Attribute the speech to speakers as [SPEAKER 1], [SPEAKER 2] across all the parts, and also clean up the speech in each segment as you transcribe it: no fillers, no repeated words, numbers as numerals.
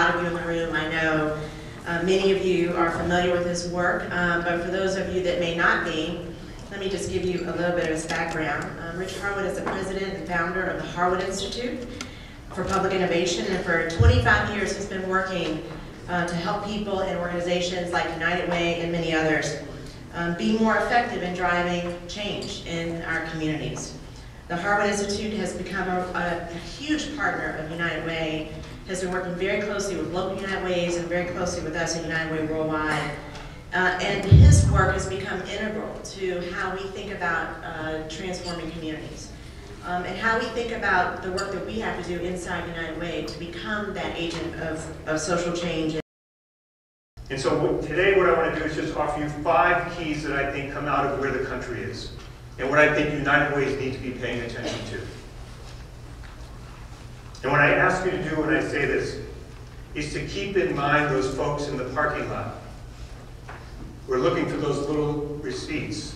[SPEAKER 1] lot of you in the room. I know many of you are familiar with his work, but for those of you that may not be, let me just give you a little bit of his background. Richard Harwood is the president and founder of the Harwood Institute for Public Innovation, and for 25 years he's been working to help people and organizations like United Way and many others be more effective in driving change in our communities. The Harwood Institute has become a huge partner of United Way, has been working very closely with local United Ways and very closely with us at United Way Worldwide. And his work has become integral to how we think about transforming communities. And how we think about the work that we have to do inside United Way to become that agent of social change.
[SPEAKER 2] And so today what I want to do is just offer you 5 keys that I think come out of where the country is and what I think United Ways need to be paying attention to. And what I ask you to do when I say this is to keep in mind those folks in the parking lot. We're looking for those little receipts.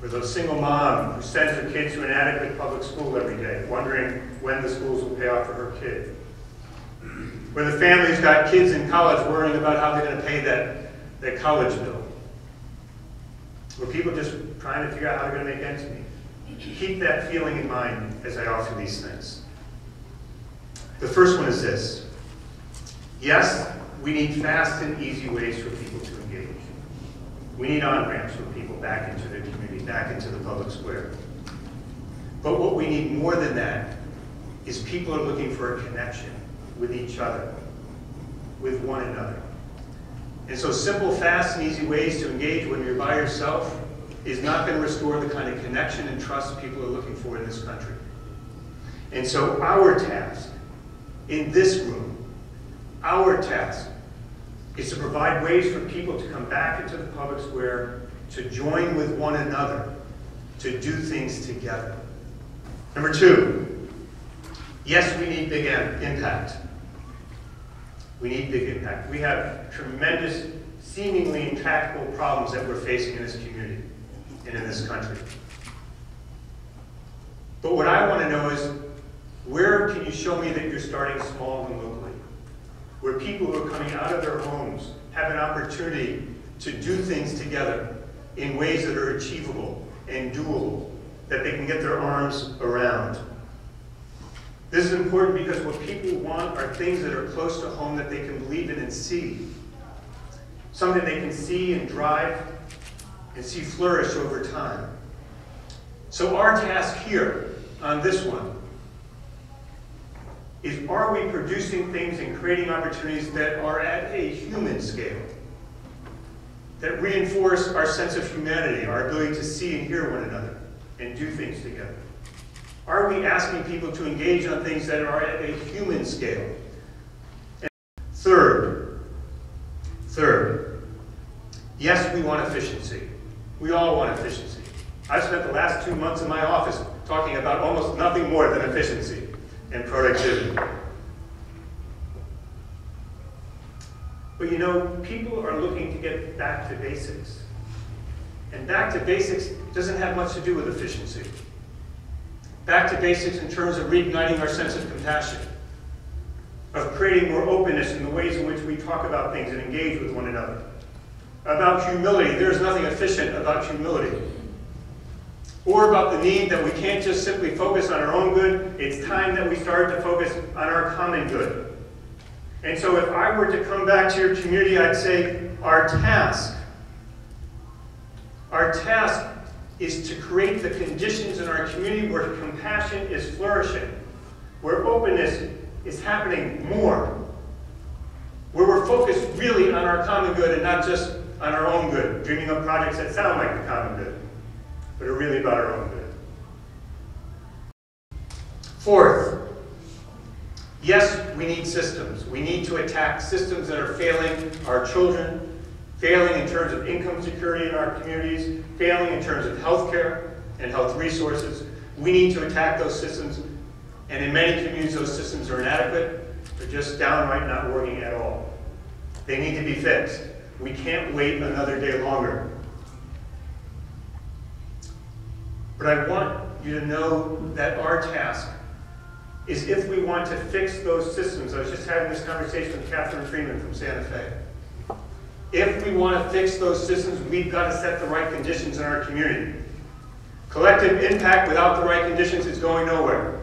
[SPEAKER 2] Or those single mom who sends her kid to an adequate public school every day, wondering when the schools will pay off for her kid. Where the family's got kids in college worrying about how they're going to pay that college bill. Where people just trying to figure out how they're going to make ends meet. Keep that feeling in mind as I offer these things. The first one is this. Yes, we need fast and easy ways for people to engage. We need on-ramps for people back into the community, back into the public square. But what we need more than that is people are looking for a connection with each other, with one another. And so simple, fast, and easy ways to engage when you're by yourself is not going to restore the kind of connection and trust people are looking for in this country. And so our task in this room, our task is to provide ways for people to come back into the public square, to join with one another, to do things together. Number 2, yes, we need big impact. We need big impact. We have tremendous, seemingly intractable problems that we're facing in this community and in this country. But what I want to know is, where can you show me that you're starting small and locally? Where people who are coming out of their homes have an opportunity to do things together in ways that are achievable and doable, that they can get their arms around. This is important because what people want are things that are close to home that they can believe in and see. Something they can see and drive and see flourish over time. So our task here on this one is, are we producing things and creating opportunities that are at a human scale, that reinforce our sense of humanity, our ability to see and hear one another and do things together? Are we asking people to engage on things that are at a human scale? And third, yes, we want efficiency. We all want efficiency. I've spent the last 2 months in my office talking about almost nothing more than efficiency and productivity. But you know, people are looking to get back to basics. And back to basics doesn't have much to do with efficiency. Back to basics in terms of reigniting our sense of compassion, of creating more openness in the ways in which we talk about things and engage with one another. About humility. There's nothing efficient about humility. Or about the need that we can't just simply focus on our own good. It's time that we start to focus on our common good. And so if I were to come back to your community, I'd say our task is to create the conditions in our community where compassion is flourishing, where openness is happening more, where we're focused really on our common good and not just on our own good, dreaming up projects that sound like the common good, but are really about our own good. Fourth, yes, we need systems. We need to attack systems that are failing our children, failing in terms of income security in our communities, failing in terms of health care and health resources. We need to attack those systems, and in many communities those systems are inadequate. They're just downright not working at all. They need to be fixed. We can't wait another day longer. But I want you to know that our task is if we want to fix those systems. I was just having this conversation with Catherine Freeman from Santa Fe. If we want to fix those systems, we've got to set the right conditions in our community. Collective impact without the right conditions is going nowhere.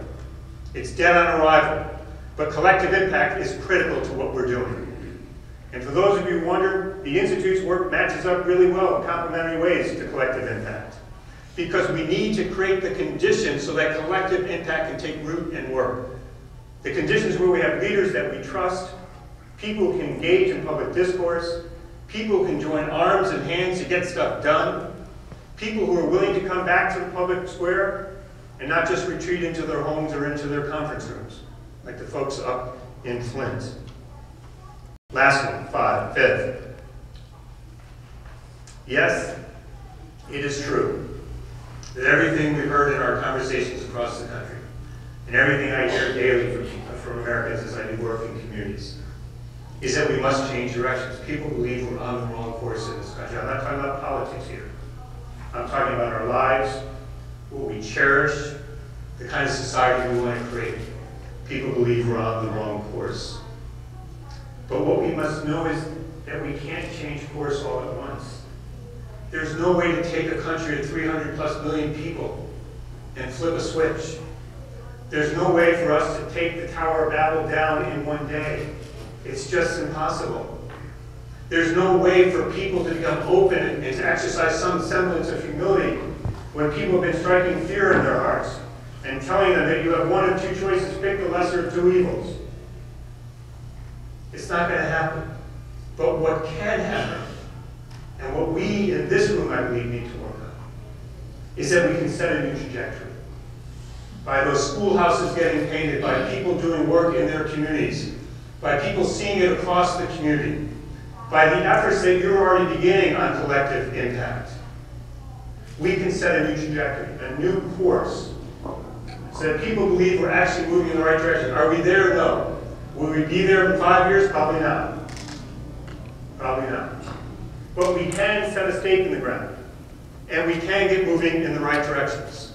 [SPEAKER 2] It's dead on arrival. But collective impact is critical to what we're doing. And for those of you who wonder, the Institute's work matches up really well in complementary ways to collective impact. Because we need to create the conditions so that collective impact can take root and work. The conditions where we have leaders that we trust, people who can engage in public discourse, people who can join arms and hands to get stuff done, people who are willing to come back to the public square and not just retreat into their homes or into their conference rooms, like the folks up in Flint. Last one, fifth. Yes, it is true that everything we've heard in our conversations across the country, and everything I hear daily from Americans as I do work in communities, is that we must change directions. People believe we're on the wrong course in this country. I'm not talking about politics here. I'm talking about our lives, what we cherish, the kind of society we want to create. People believe we're on the wrong course. But what we must know is that we can't change course all at once. There's no way to take a country of 300+ million people and flip a switch. There's no way for us to take the Tower of Babel down in one day. It's just impossible. There's no way for people to become open and to exercise some semblance of humility when people have been striking fear in their hearts and telling them that you have one of two choices, pick the lesser of two evils. It's not going to happen. But what can happen, and what we in this room, I believe, need to work on, is that we can set a new trajectory. By those schoolhouses getting painted, by people doing work in their communities, by people seeing it across the community, by the efforts that you're already beginning on collective impact. We can set a new trajectory, a new course, so that people believe we're actually moving in the right direction. Are we there? No. Will we be there in 5 years? Probably not. Probably not. But we can set a stake in the ground, and we can get moving in the right directions.